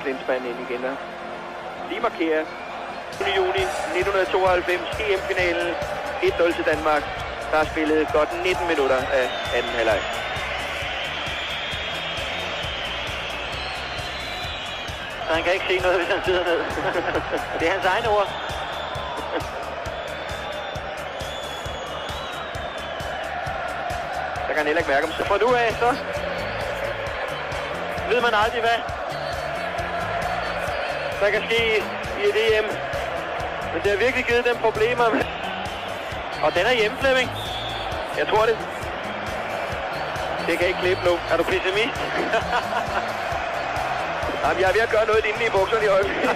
Klinsmann ind igen. Lige markerer. Juni 1992, EM-finalen 1-0 til Danmark. Der er spillet godt 19 minutter af anden halvleg. Så han kan ikke se noget, hvis han sidder ned. Det er hans egne ord. Der kan han heller ikke mærke om sig. Fra nu af, så ved man aldrig, hvad der kan ske i et EM. Men det har virkelig givet dem problemer. Og den er hjemme, Flemming. Jeg tror det. Det kan ikke klippe nu. Er du pessimist? Jamen, jeg er ved at gøre noget inde i bukserne i øjeblikket.